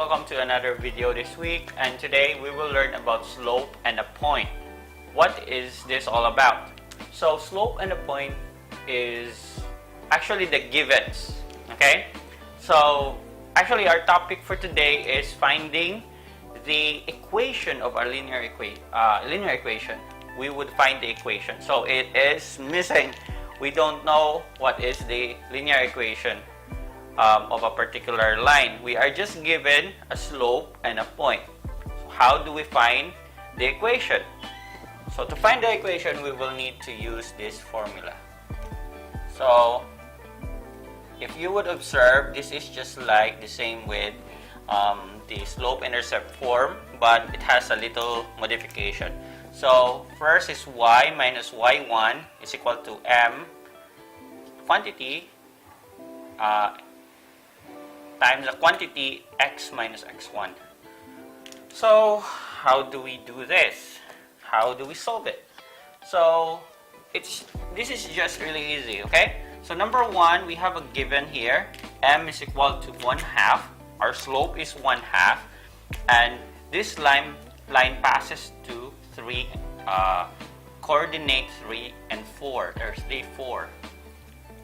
welcome to another video this week, and today we will learn about slope and a point. What is this all about? So slope and a point is actually the givens, okay? So actually our topic for today is finding the equation of our linear equation. We would find the equation. So it is missing. We don't know what is the linear equation of a particular line. We are just given a slope and a point. So how do we find the equation? So to find the equation, we will need to use this formula. So if you would observe, this is just like the same with the slope-intercept form, but it has a little modification. So first is y minus y1 is equal to m quantity times the quantity x minus x1. So how do we do this? How do we solve it? So this is just really easy, okay? So number one, we have a given here. M is equal to 1/2. Our slope is 1/2, and this line passes to coordinate 3 and 4. There's the 4.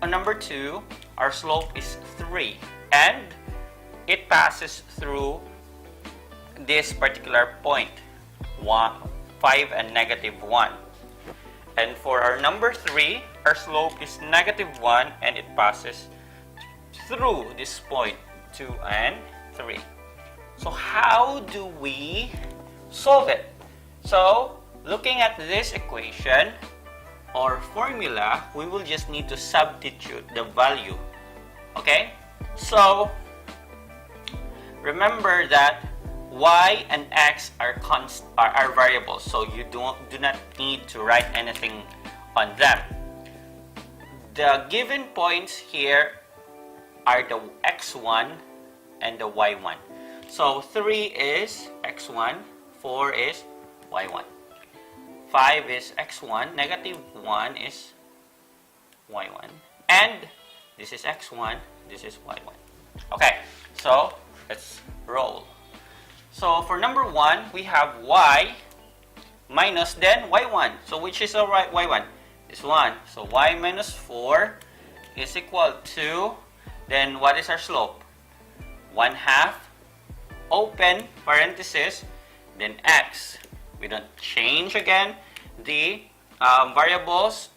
On number 2, our slope is 3, and it passes through this particular point, 5 and -1. And for our number 3, our slope is -1, and it passes through this point, 2 and 3. So how do we solve it? So looking at this equation or formula, we will just need to substitute the value. Okay? So remember that y and x are variables, so you do not need to write anything on them. The given points here are the x1 and the y1. So 3 is x1, 4 is y1, 5 is x1, -1 is y1, and this is x1, this is y1. Okay, so let's roll. So for number 1, we have y minus then y1. So which is our y1? This one. So y minus 4 is equal to, then what is our slope? 1/2, open parenthesis, then x. We don't change again the variables.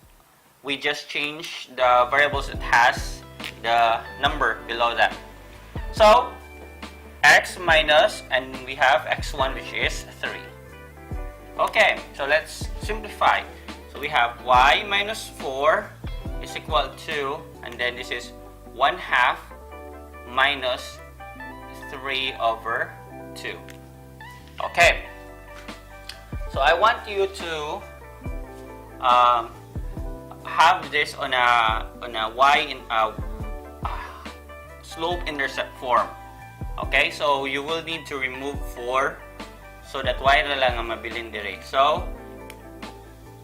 We just change the variables that has the number below that. So x minus, and we have x1, which is 3. Okay, so let's simplify. So we have y minus 4 is equal to, and then this is 1/2 minus 3/2. Okay, so I want you to have this on a slope-intercept form. Okay, so you will need to remove 4 so that y na lang ang mabilin dire. So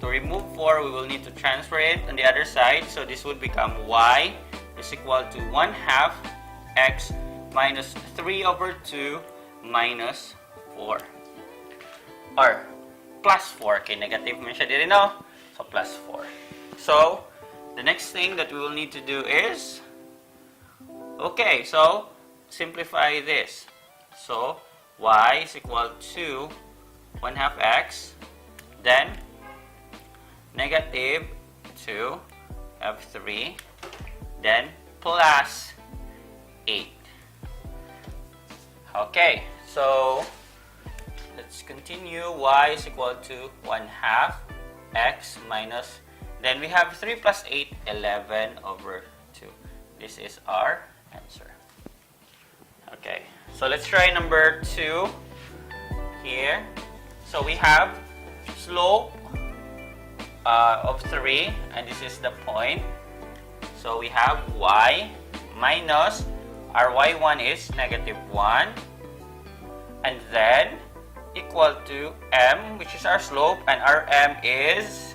to remove 4, we will need to transfer it on the other side. So this would become y is equal to 1/2 x minus 3/2 minus 4. Or plus 4. Okay, negative man siya dire, no? So plus 4. So the next thing that we will need to do is, okay, so simplify this. So y is equal to 1/2 x, then -2 of 3, then plus 8. Okay, so let's continue. Y is equal to 1/2 x minus, then we have 3 plus 8, 11/2. This is our answer. Okay, so let's try number 2 here. So we have slope of 3, and this is the point. So we have y minus, our y1 is -1, and then equal to m, which is our slope, and our m is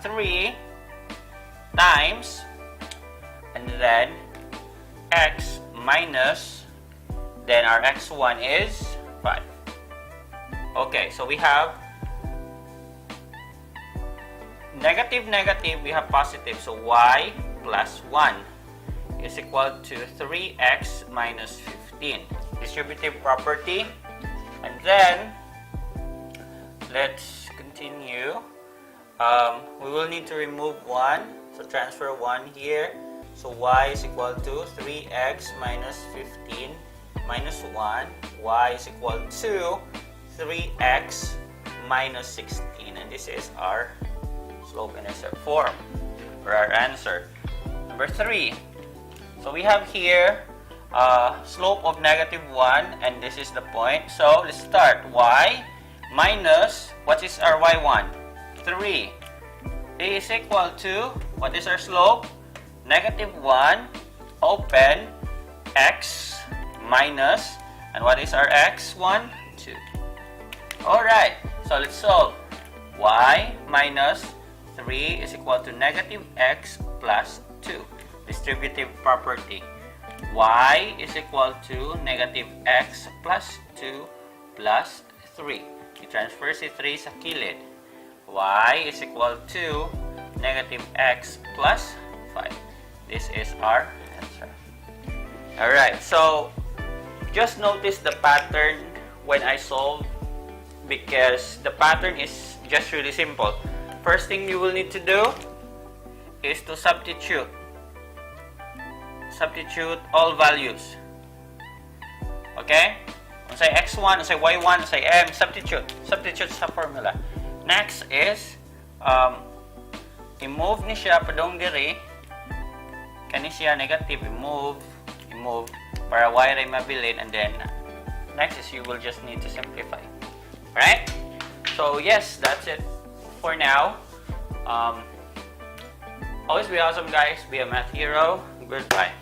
3 times, and then x minus Then our x1 is 5. Okay, so we have negative, negative, we have positive. So y plus 1 is equal to 3x minus 15. Distributive property. And then, let's continue. We will need to remove 1. So transfer 1 here. So y is equal to 3x minus 15 minus 1. Y is equal to 3x minus 16. And this is our slope-intercept form for our answer. Number 3. So we have here slope of negative 1, and this is the point. So let's start. Y minus, what is our y1? 3. Is equal to, what is our slope? Negative 1, open, x minus, and what is our x1? 2. Alright, so let's solve. Y minus 3 is equal to negative x plus 2. Distributive property. Y is equal to negative x plus 2 plus 3. I-transfer si 3 sa kilid. Y is equal to negative x plus 5. This is our answer. Alright, so just notice the pattern when I solve, because the pattern is just really simple. First thing you will need to do is to substitute. Substitute all values. Okay? Kung say x1, say y1, say m, substitute. Substitute sa formula. Next is, i-move ni siya padong diri. Kani siya negative, i-move, para y ray mabilin, and then, next is you will just need to simplify. Right? So, yes, that's it for now. Always be awesome, guys. Be a math hero. Goodbye.